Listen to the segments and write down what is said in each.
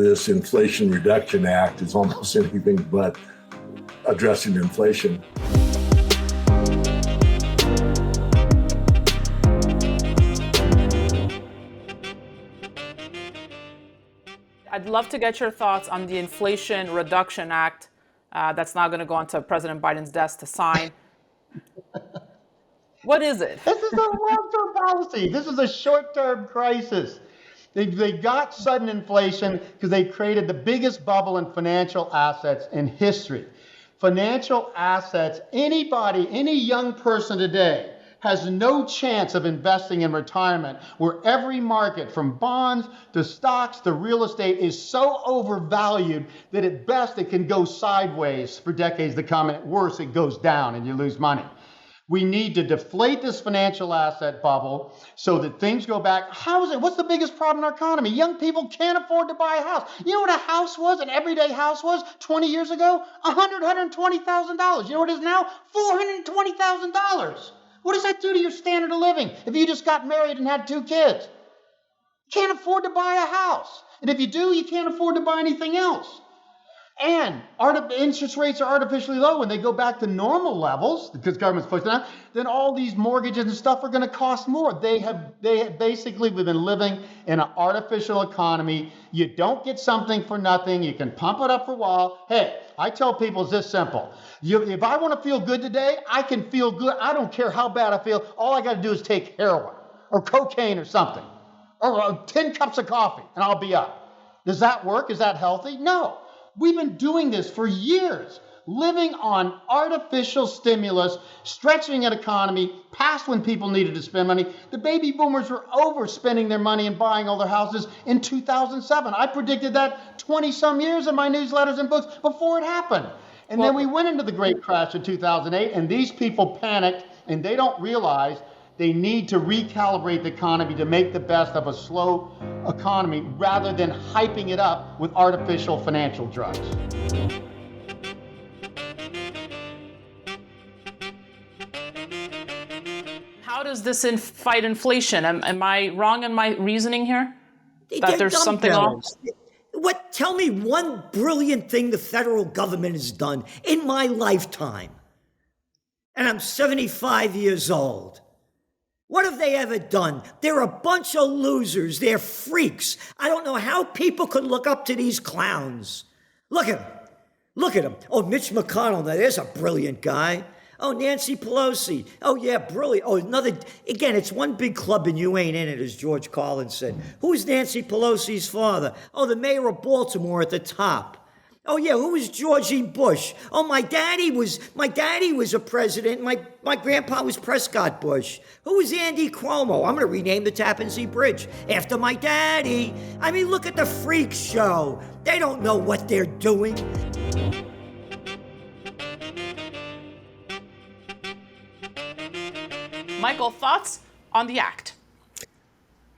this Inflation Reduction Act is almost anything but addressing inflation. I'd love to get your thoughts on the Inflation Reduction Act that's now going to go onto President Biden's desk to sign. What is it? This is a long-term policy. This is a short-term crisis. They got sudden inflation because they created the biggest bubble in financial assets in history. Financial assets, anybody, any young person today has no chance of investing in retirement where every market from bonds to stocks to real estate is so overvalued that at best it can go sideways for decades to come, and at worst it goes down and you lose money. We need to deflate this financial asset bubble so that things go back. What's the biggest problem in our economy? Young people can't afford to buy a house. You know what a house was, an everyday house was 20 years ago? $120,000. You know what it is now? $420,000. What does that do to your standard of living if you just got married and had 2 kids? You can't afford to buy a house. And if you do, you can't afford to buy anything else. And interest rates are artificially low. When they go back to normal levels, because government's pushing them out, then all these mortgages and stuff are going to cost more. They have basically, we've been living in an artificial economy. You don't get something for nothing. You can pump it up for a while. Hey, I tell people it's this simple. If I want to feel good today, I can feel good. I don't care how bad I feel. All I got to do is take heroin or cocaine or something, or 10 cups of coffee, and I'll be up. Does that work? Is that healthy? No. We've been doing this for years, living on artificial stimulus, stretching an economy past when people needed to spend money. The baby boomers were overspending their money and buying all their houses in 2007. I predicted that 20-some years in my newsletters and books before it happened. And then we went into the great crash of 2008, and these people panicked, and they don't realize they need to recalibrate the economy to make the best of a slow economy rather than hyping it up with artificial financial drugs. How does this fight inflation? Am I wrong in my reasoning here? That there's something off? Tell me one brilliant thing the federal government has done in my lifetime. And I'm 75 years old. What have they ever done? They're a bunch of losers. They're freaks. I don't know how people could look up to these clowns. Look at them. Look at them. Oh, Mitch McConnell, now there's a brilliant guy. Oh, Nancy Pelosi. Oh, yeah, brilliant. Oh, again, it's one big club and you ain't in it, as George Carlin said. Who's Nancy Pelosi's father? Oh, the mayor of Baltimore at the top. Oh, yeah, who was George E. Bush? Oh, my daddy was a president. My grandpa was Prescott Bush. Who was Andy Cuomo? I'm going to rename the Tappan Zee Bridge after my daddy. I mean, look at the freak show. They don't know what they're doing. Michael, thoughts on the act?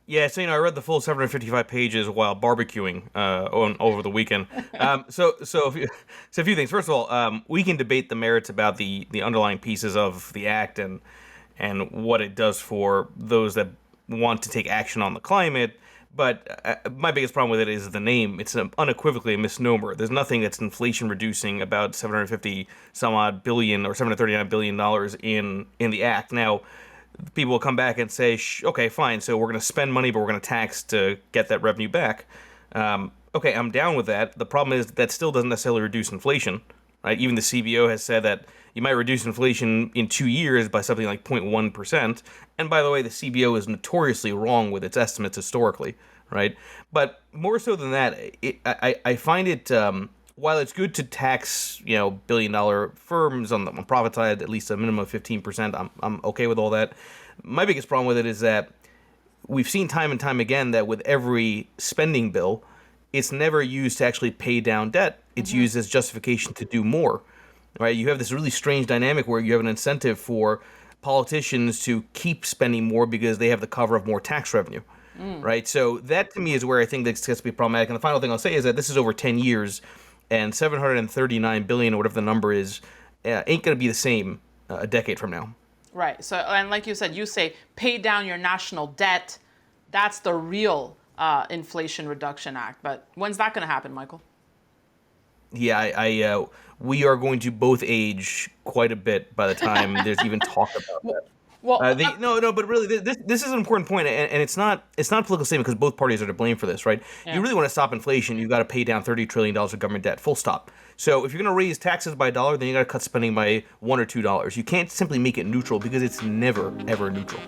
Yeah, so I read the full 755 pages while barbecuing over the weekend. So a few things. First of all, we can debate the merits about the underlying pieces of the act and what it does for those that want to take action on the climate. But my biggest problem with it is the name. It's unequivocally a misnomer. There's nothing that's inflation reducing about $750 some odd billion or $739 billion in the act. Now, people will come back and say, okay, fine, so we're going to spend money, but we're going to tax to get that revenue back. Okay, I'm down with that. The problem is that still doesn't necessarily reduce inflation, right? Even the CBO has said that you might reduce inflation in 2 years by something like 0.1%. And by the way, the CBO is notoriously wrong with its estimates historically, right? But more so than that, I find it... while it's good to tax, billion-dollar firms on the profit side, at least a minimum of 15%, I'm okay with all that. My biggest problem with it is that we've seen time and time again that with every spending bill, it's never used to actually pay down debt. It's used as justification to do more, right? You have this really strange dynamic where you have an incentive for politicians to keep spending more because they have the cover of more tax revenue, right? So that, to me, is where I think this gets to be problematic. And the final thing I'll say is that this is over 10 years, and $739 billion, or whatever the number is, ain't going to be the same a decade from now. Right. So, and like you said, you say pay down your national debt. That's the real Inflation Reduction Act. But when's that going to happen, Michael? Yeah, we are going to both age quite a bit by the time there's even talk about that. Well, No, but really, this is an important point, and it's not a political statement because both parties are to blame for this, right? Yeah. You really want to stop inflation, you've got to pay down $30 trillion of government debt, full stop. So if you're going to raise taxes by $1, then you got to cut spending by $1 or $2. You can't simply make it neutral because it's never, ever neutral.